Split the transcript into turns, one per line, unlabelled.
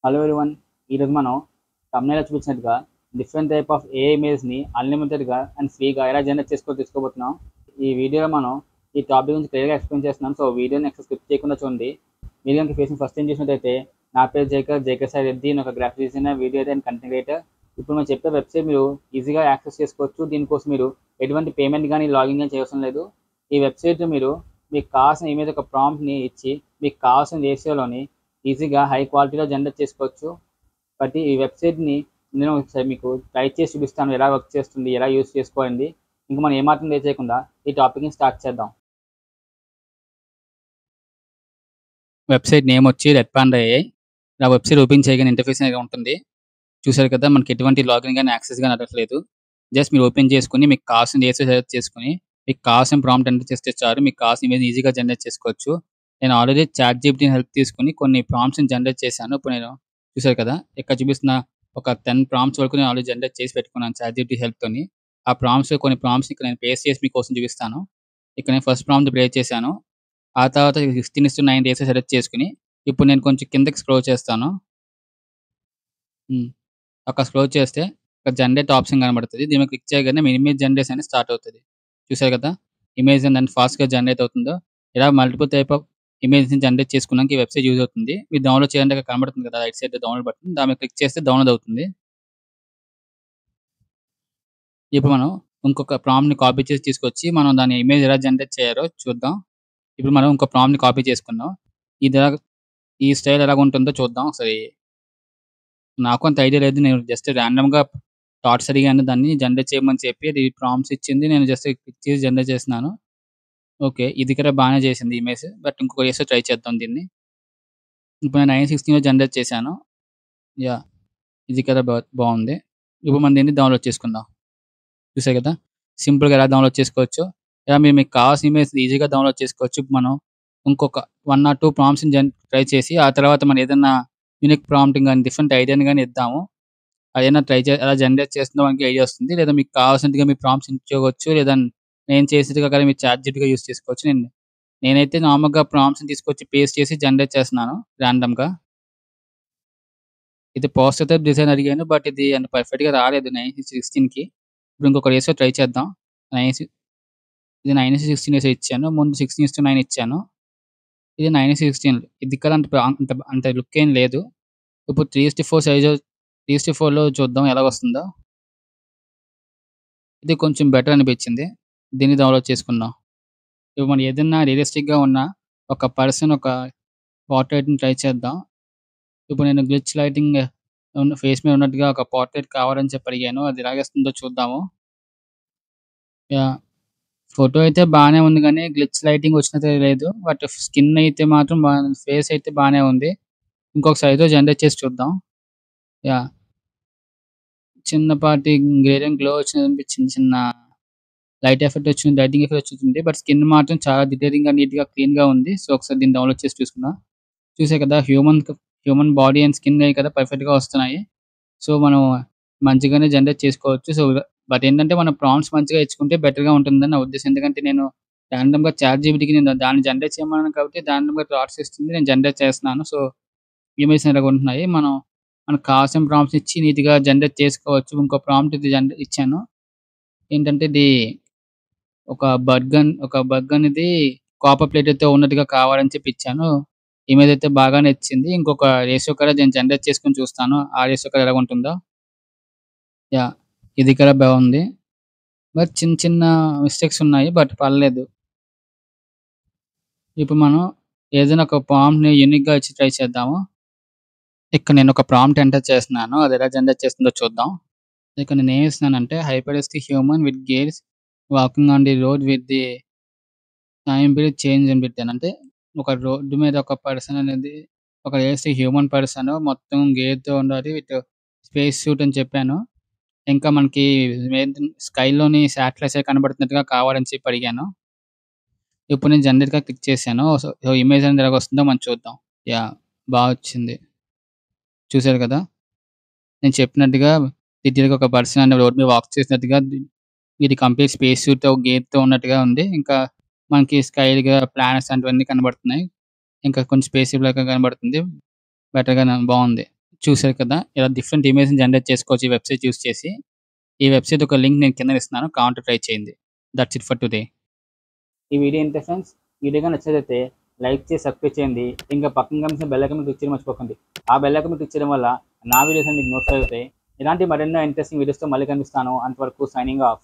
Hello everyone. ఈరోజు మనం thumbnail చూపించినట్టుగా డిఫరెంట్ టైప్ ఆఫ్ ఏఐ ఇమేజ్ని అన్లిమిటెడ్గా అండ్ ఫ్రీగా ఎలా జనరేట్ తీసుకోబోతున్నాం. ఈ వీడియోలో మనం ఈ టాపిక్ గురించి క్లియర్గా ఎక్స్ప్లెయిన్ చేస్తున్నాం. సో వీడియోని ఎక్స్ట్రా స్కిప్ చేయకుండా చూడండి. మీరు కనుక ఫేసింగ్ ఫస్ట్ టైం చూసినట్టయితే నా పేరు జేకే సాయి రెడ్డి. నేను ఒక graphic designer, video and content creator. ఇప్పుడు మనం చెప్పే వెబ్సైట్ మీరు ఈజీగా యాక్సెస్ చేసుకోవచ్చు. దీనికోసం మీరు ఎటువంటి పేమెంట్ కానీ లాగిన్ కానీ చేయవసరం లేదు. ఈ వెబ్సైట్ మీరు మీకు కావాల్సిన ఇమేజ్ ఒక ప్రాంప్ట్ని ఇచ్చి మీకు కావాల్సిన రేషియోలోని ఈజీగా హై క్వాలిటీలో జనరేట్ చేసుకోవచ్చు. బట్ ఈ వెబ్సైట్ని నేను ఒకసారి మీకు ట్రై చేసి చూపిస్తాను, ఎలా వర్క్ చేస్తుంది, ఎలా యూస్ చేసుకోవాలండి. ఇంకా మనం ఏమాత్రం లేట్ చేయకుండా ఈ టాపిక్ని స్టార్ట్ చేద్దాం. వెబ్సైట్ నేమ్ వచ్చి రెడ్ పాండా ఏఐ. ఆ వెబ్సైట్ ఓపెన్ చేయగానే ఇంటర్ఫేస్ అనేది ఉంటుంది. చూసారు కదా, మనకి ఎటువంటి లాగిన్ కానీ యాక్సెస్ కానీ అడగట్లేదు. జస్ట్ మీరు ఓపెన్ చేసుకుని మీకు కావాల్సిన ఏసీ సెలెక్ట్ చేసుకుని మీకు కావాల్సిన ప్రాంప్ట్ ఎంటర్ చేస్తే చాలు, మీకు కావాల్సిన ఇమేజ్ ఈజీగా జనరేట్ చేసుకోవచ్చు. నేను ఆల్రెడీ చాట్ జీపీటీ హెల్ప్ తీసుకుని కొన్ని ప్రాంప్ట్స్ని జనరేట్ చేశాను. ఇప్పుడు నేను చూసారు కదా, ఇక్కడ చూపిస్తున్న ఒక 10 ప్రాంప్ట్స్ వరకు నేను ఆల్రెడీ జనరేట్ చేసి పెట్టుకున్నాను చాట్ జీపీటీ హెల్ప్తోని. ఆ ప్రాంప్ట్స్ కొన్ని ప్రాంప్ట్స్ ఇక్కడ నేను పేస్ట్ చేసి మీకోసం చూపిస్తాను. ఇక్కడ నేను ఫస్ట్ ప్రాంప్ట్ ప్లే చేశాను. ఆ తర్వాత 16:9 రేషియో సెలెక్ట్ చేసుకుని ఇప్పుడు నేను కొంచెం కిందకి స్క్రోల్ చేస్తాను. అక్కడ స్క్రోల్ చేస్తే ఇక్కడ జనరేట్ ఆప్షన్ కనబడుతుంది. దీని మీద క్లిక్ చేయగానే మీ ఇమేజ్ జనరేషన్ అనేది స్టార్ట్ అవుతుంది. చూసారు కదా, ఇమేజ్ ఎంత ఫాస్ట్‌గా జనరేట్ అవుతుందో. ఇలా మల్టిపుల్ టైప్ ఆఫ్ ఇమేజ్‌ని జనరేట్ చేసుకున్నాక ఈ వెబ్సైట్ యూజ్ అవుతుంది. మీరు డౌన్లోడ్ చేయాలంటే అక్కడ కనబడుతుంది కదా, రైట్ సైడ్ డౌన్లోడ్ బటన్, దాని మీద క్లిక్ చేస్తే డౌన్లోడ్ అవుతుంది. ఇప్పుడు మనం ఇంకొక ప్రాంప్ట్‌ని కాపీ చేసి తీసుకొచ్చి మనం దాని ఇమేజ్ ఎలా జనరేట్ చేయాలో చూద్దాం. ఇప్పుడు మనం ఇంకో ప్రాంప్ట్‌ని కాపీ చేసుకుందాం. ఇది ఎలా ఈ స్టైల్ ఎలాగుంటుందో చూద్దాం ఒకసారి. నాకు అంత ఐడియా లేదు. నేను జస్ట్ ర్యాండమ్‌గా థాట్స్ అడిగాను దాన్ని జనరేట్ చేయమని చెప్పి, అది ప్రాంప్ట్స్ ఇచ్చింది. నేను జస్ట్ క్లిక్ చేసి జనరేట్ చేస్తున్నాను. ఓకే. ఇది కూడా బానే చేసింది ఇమేజ్. బట్ ఇంకొక యేసో ట్రై చేద్దాం దీన్ని. ఇప్పుడు నేను 916లో జనరేట్ చేశాను. యాహ్! ఇది కదా బావుంది. ఇప్పుడు మనం దీన్ని డౌన్‌లోడ్ చేసుకుందాం. చూసారు కదా, సింపుల్‌గా ఎలా డౌన్‌లోడ్ చేసుకోవచ్చో. ఇలా మీకు కావాల్సిన ఇమేజ్ ఈజీగా డౌన్‌లోడ్ చేసుకోవచ్చు. ఇప్పుడు మనం ఇంకొక 1 ఆర్ 2 ప్రాంప్ట్స్‌ని ట్రై చేసి ఆ తర్వాత మనం ఏదన్నా యూనిక్ ప్రాంప్ట్‌ని గాని, డిఫరెంట్ ఐడియాని గాని ఇద్దాము. అదైనా ట్రై ఎలా జనరేట్ చేస్తుందో మనకి ఐడియా వస్తుంది. లేదా మీకు కావాల్సినట్టుగా మీ ప్రాంప్ట్స్ ఇచ్చుకోవచ్చు. లేదా నేను చేసేట్టుగా కూడా మీరు చాట్ జీపీటీగా యూజ్ చేసుకోవచ్చు. నేనైతే నార్మల్‌గా ప్రాంప్ట్స్‌ని తీసుకొచ్చి పేస్ట్ చేసి జనరేట్ చేస్తున్నాను రాండమ్‌గా. ఇది పోస్టర్ టైప్ డిజైన్ అడిగాను. బట్ ఇది అంత పర్ఫెక్ట్‌గా రాలేదు 9:16కి. ఇప్పుడు ఇంకొక రేషియో ట్రై చేద్దాం. 9 ఇది 9:16 రేషియో ఇచ్చాను. ముందు 16:9 ఇచ్చాను. ఇది 9:16. ఇది కూడా అంత లుక్ ఏం లేదు. ఇప్పుడు 3:4 సైజు 3:4లో చూద్దాం ఎలాగొస్తుందో. ఇది కొంచెం బెటర్ అనిపించింది. దీన్ని డౌన్‌లోడ్ చేసుకుందాం. ఇప్పుడు మనం ఏదన్నా రియలిస్టిక్‌గా ఉన్న ఒక పర్సన్ ఒక పోర్ట్రెయిట్‌ని ట్రై చేద్దాం. ఇప్పుడు నేను గ్లిచ్ లైటింగ్ ఉన్న ఫేస్ మీద ఉన్నట్టుగా ఒక పోర్ట్రెయిట్ కావాలని చెప్పి అడిగాను. అది ఎలాగొస్తుందో చూద్దాము. యాహ్! ఫోటో అయితే బానే ఉంది గానీ గ్లిచ్ లైటింగ్ వచ్చినట్టు లేదు. బట్ స్కిన్ అయితే మాత్రం ఫేస్ అయితే బానే ఉంది. ఇంకొకసారి జనరేట్ చేసి చూద్దాం. యాహ్! చిన్నపాటి గ్రేడియంట్ గ్లో వచ్చిందనిపించింది. చిన్న లైట్ ఎఫెక్ట్ వచ్చింది. లైటింగ్ ఎఫెక్ట్ వచ్చింది. బట్ స్కిన్ మాత్రం చాలా డీటెయిలింగ్‌గా, నీట్‌గా, క్లీన్‌గా ఉంది. సో, ఒకసారి దీన్ని డౌన్‌లోడ్ చేసి చూసుకుందాం. చూసారు కదా, హ్యూమన్ బాడీ అండ్ స్కిన్ అయి కదా పర్ఫెక్ట్‌గా వస్తున్నాయి. సో, మనం మంచిగానే జనరేట్ చేసుకోవచ్చు. సో, బట్ ఏంటంటే మనం ప్రాంప్ట్స్ మంచిగా ఇచ్చుకుంటే బెటర్‌గా ఉంటుందని నా ఉద్దేశం. ఎందుకంటే నేను రాండమ్‌గా చాట్ జీపీటీకి నేను దాన్ని జనరేట్ చేయమన్నాను కాబట్టి రాండమ్‌గా థాట్స్ ఇస్తుంది. నేను జనరేట్ చేస్తున్నాను. సో, ఇమేజెస్ ఇలాగుంటున్నాయి. మనకు కావాల్సిన ప్రాంప్ట్స్ ఇచ్చి నీట్‌గా జనరేట్ చేసుకోవచ్చు. ఇంకో ప్రాంప్ట్ ఇది ఇచ్చాను. ఏంటంటే ఇది ఒక బగ్ అనేది కాపర్ ప్లేట్‌తో ఉన్నట్టుగా కావాలని చెప్పి ఇచ్చాను. ఇమేజ్ అయితే బాగానే ఇచ్చింది. ఇంకొక రేషియో కూడా నేను జనరేట్ చేసుకొని చూస్తాను. ఆ రేషియో కూడా ఎలాగుంటుందో. యాహ్! ఇది కూడా బావుంది. బట్ చిన్న చిన్న మిస్టేక్స్ ఉన్నాయి. బట్ పర్లేదు. ఇప్పుడు మనం ఏదైనా ఒక ప్రాంప్ట్‌ని యూనిక్‌గా ఇచ్చి ట్రై చేద్దాము. ఇక్కడ నేను ఒక ప్రాంప్ట్ ఎంటర్ చేస్తున్నాను. అది ఎలా జనరేట్ చేస్తుందో చూద్దాం. ఇక్కడ నేను ఏమి ఇస్తున్నానంటే hyperrealistic human with gears walking on the road with the time period change అని పెట్టాను. అంటే ఒక రోడ్డు మీద ఒక పర్సన్ అనేది ఒక రియలిస్టిక్ హ్యూమన్ పర్సన్ మొత్తం గేర్‌తో ఉండాలి విత్ స్పేస్ సూట్ అని చెప్పాను. ఇంకా మనకి స్కైలోని శాటిలైట్స్ అవి కనబడుతున్నట్టుగా కావాలని చెప్పి అడిగాను. ఇప్పుడు నేను జనరేట్‌గా క్లిక్ చేశాను. సో, ఇమేజ్ అనేది ఎలాగొస్తుందో మనం చూద్దాం. యాహ్! వచ్చింది. చూసారు కదా, నేను చెప్పినట్టుగా డీటెయిల్‌గా ఒక పర్సన్ అనేది రోడ్ మీద వాక్ చేసినట్టుగా ఇది కంప్లీట్ స్పేస్ సూట్‌తో గేర్‌తో ఉన్నట్టుగా ఉంది. ఇంకా మనకి స్కై‌గా ప్లానెట్స్ అలాంటివన్నీ కనబడుతున్నాయి. ఇంకా కొంచెం స్పేస్ షిప్ లాగా కనబడుతుంది. బెటర్‌గానే బావుంది. చూసారు కదా! ఇలా డిఫరెంట్ ఇమేజ్‌ని జనరేట్ చేసుకోవచ్చు ఈ వెబ్‌సైట్ యూజ్ చేసి. ఈ వెబ్‌సైట్ యొక్క లింక్ నేను కిందన ఇస్తున్నాను. కావాలంటే ట్రై చేయండి. That's it for today. ఈ వీడియో ఇంతే ఫ్రెండ్స్. వీడియో గాని నచ్చినట్లయితే లైక్ చేసి సబ్స్క్రైబ్ చేయండి. ఇంకా పక్కన కనిపించిన బెల్ ఐకాన్ మీద క్లిక్ చేయడం మర్చిపోకండి. ఆ బెల్ ఐకాన్ మీద క్లిక్ చేయడం వల్ల నా వీడియోస్ అన్ని మీకు నోటిఫై అవుతాయి. ఇలాంటి మరెన్నో ఇంట్రెస్టింగ్ వీడియోస్‌తో మళ్ళీ కనిపిస్తాను. అంతవరకు సైనింగ్ ఆఫ్.